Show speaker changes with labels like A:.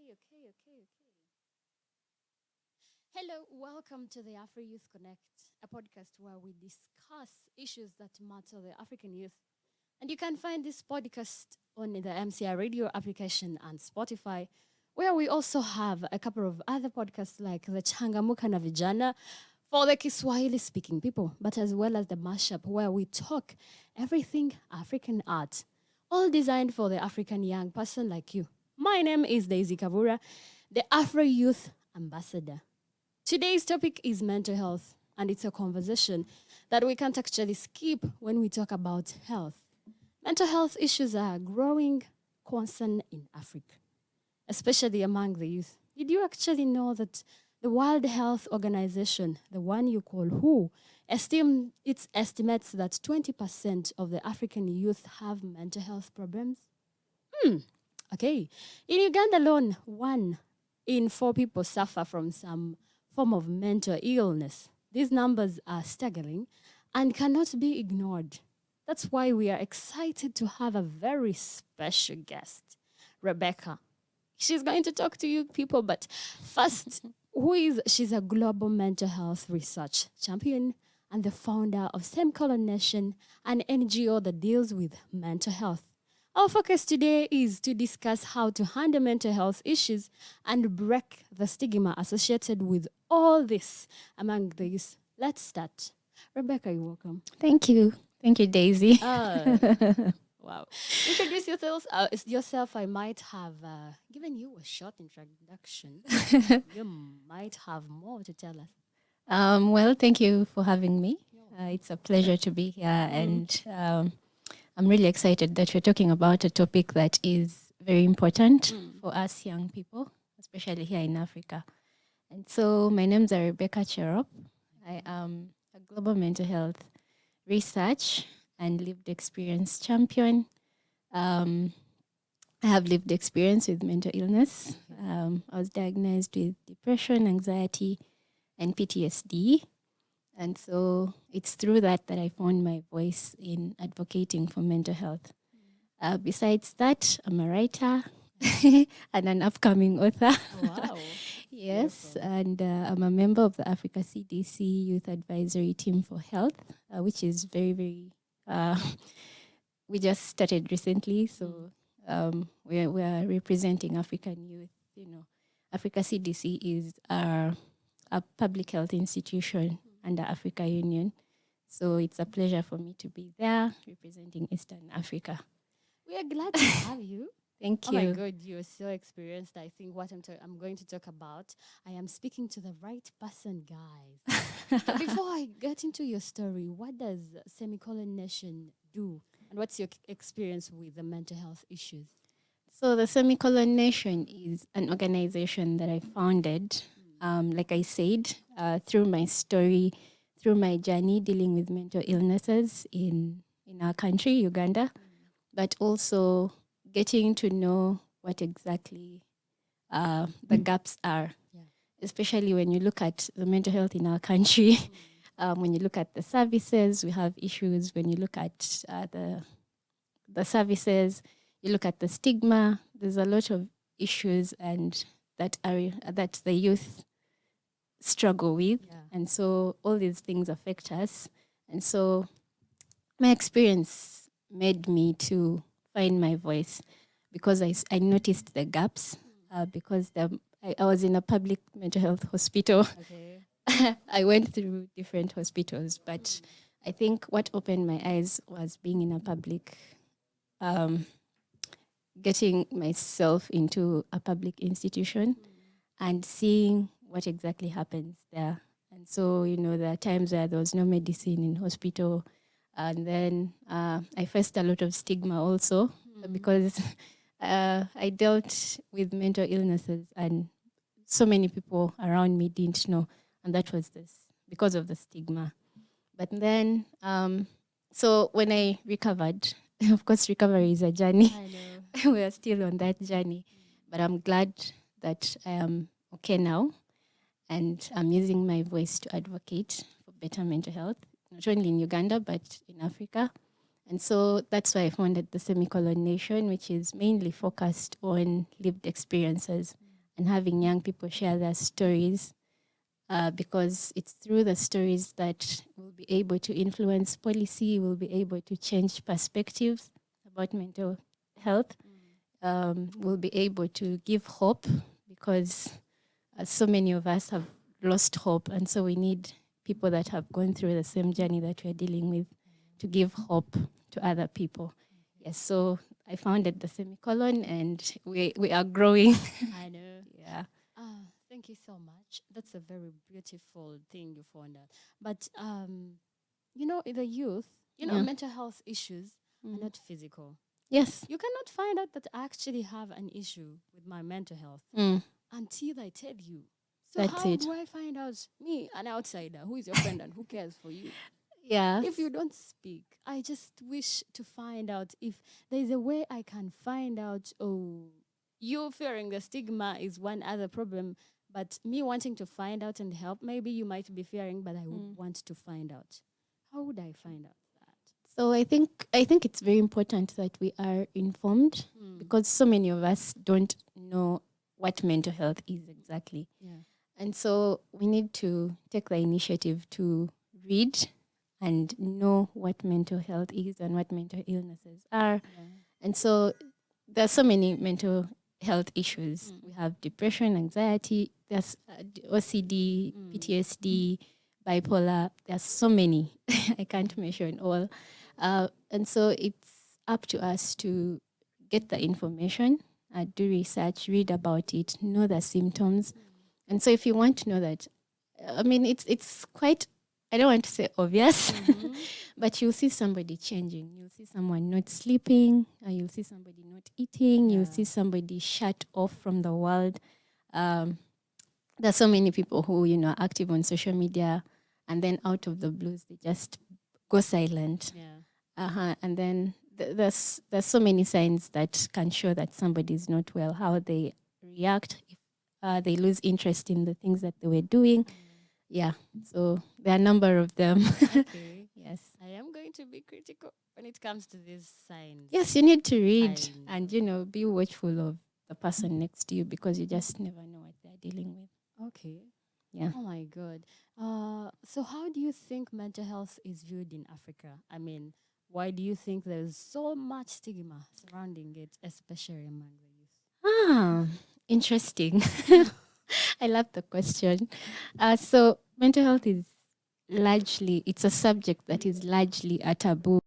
A: Okay. Hello, welcome to the Afro Youth Connect, a podcast where we discuss issues that matter the African youth. And you can find this podcast on the MCI radio application and Spotify, where we also have a couple of other podcasts like the Changamuka na Vijana for the Kiswahili speaking people, but as well as the mashup where we talk everything African art, all designed for the African young person like you. My name is Daisy Kavura, the Afro Youth Ambassador. Today's topic is mental health, and it's a conversation that we can't actually skip when we talk about health. Mental health issues are a growing concern in Africa, especially among the youth. Did you actually know that the World Health Organization, the one you call WHO, it estimates that 20% of the African youth have mental health problems? Okay. In Uganda alone, 1 in 4 people suffer from some form of mental illness. These numbers are staggering and cannot be ignored. That's why we are excited to have a very special guest, Rebecca. She's going to talk to you people, but first, she's a global mental health research champion and the founder of Semicolon Nation, an NGO that deals with mental health. Our focus today is to discuss how to handle mental health issues and break the stigma associated with all this among these. Let's start. Rebecca, you're welcome.
B: Thank you. Thank you, Daisy.
A: Wow. Introduce yourself. I might have given you a short introduction. You might have more to tell us.
B: Well, thank you for having me. It's a pleasure to be here, and I'm really excited that we're talking about a topic that is very important for us young people, especially here in Africa. And so my name's Rebecca Cherop. I am a global mental health research and lived experience champion. I have lived experience with mental illness. I was diagnosed with depression, anxiety, and PTSD. And so it's through that I found my voice in advocating for mental health. Besides that, I'm a writer and an upcoming author.
A: Wow.
B: Yes, and I'm a member of the Africa CDC Youth Advisory Team for Health, which is very, very, we just started recently. So we are representing African youth. Africa CDC is a public health institution under Africa Union. So it's a pleasure for me to be there representing Eastern Africa.
A: We are glad to have you.
B: Thank you.
A: Oh my God, you're so experienced. I think what I'm going to talk about, I am speaking to the right person, guys. But before I get into your story, what does Semicolon Nation do? And what's your experience with the mental health issues?
B: So the Semicolon Nation is an organization that I founded, like I said, through my story, through my journey dealing with mental illnesses in our country, Uganda, but also getting to know what exactly the gaps are, especially when you look at the mental health in our country. When you look at the services, we have issues. When you look at the services, you look at the stigma. There's a lot of issues and that the youth struggle with, and so all these things affect us. And so my experience made me to find my voice because I noticed the gaps because I was in a public mental health hospital.
A: Okay.
B: I went through different hospitals, but I think what opened my eyes was being in a public, getting myself into a public institution and seeing what exactly happens there. And so, there are times where there was no medicine in hospital. And then I faced a lot of stigma also because I dealt with mental illnesses and so many people around me didn't know. And that was because of the stigma. But then, so when I recovered, of course, recovery is a journey.
A: I know.
B: We are still on that journey. But I'm glad that I am okay now. And I'm using my voice to advocate for better mental health, not only in Uganda, but in Africa. And so that's why I founded the Semicolon Nation, which is mainly focused on lived experiences. and having young people share their stories, because it's through the stories that we'll be able to influence policy, we'll be able to change perspectives about mental health, we'll be able to give hope, because so many of us have lost hope, and so we need people that have gone through the same journey that we're dealing with to give hope to other people. Yes, so I founded the Semicolon, and we are growing.
A: I know.
B: Yeah.
A: Thank you so much. That's a very beautiful thing you found out. But in the youth,
B: Yeah.
A: mental health issues are not physical.
B: Yes.
A: You cannot find out that I actually have an issue with my mental health
B: Mm.
A: until I tell you. So
B: That's
A: how
B: it.
A: do I find out, me, an outsider, who is your friend and who cares for you?
B: Yeah.
A: If you don't speak, I just wish to find out if there's a way I can find out, oh, you fearing the stigma is one other problem, but me wanting to find out and help, maybe you might be fearing, but I would want to find out. How would I find out that?
B: So I think it's very important that we are informed, because so many of us don't know what mental health is exactly.
A: Yeah.
B: And so we need to take the initiative to read and know what mental health is and what mental illnesses are. And so there's so many mental health issues. We have depression, anxiety, there's OCD, PTSD, bipolar. There's so many. I can't mention all. And so it's up to us to get the information, do research, read about it, know the symptoms. And so if you want to know that, I mean, it's quite, I don't want to say obvious, but you'll see somebody changing. You'll see someone not sleeping, you'll see somebody not eating, you'll see somebody shut off from the world. There's so many people who, are active on social media, and then out of the blues, they just go silent.
A: Yeah.
B: And then there's so many signs that can show that somebody is not well, how they react, if they lose interest in the things that they were doing. Yeah, so there are a number of them.
A: Okay.
B: Yes.
A: I am going to be critical when it comes to these signs.
B: Yes, you need to read
A: I
B: and, be watchful of the person next to you, because you just never know what they're dealing with.
A: Okay.
B: Yeah.
A: Oh my God. So how do you think mental health is viewed in Africa? I mean, why do you think there's so much stigma surrounding it, especially among the youth?
B: Interesting. I love the question. So mental health is it's a subject that is largely a taboo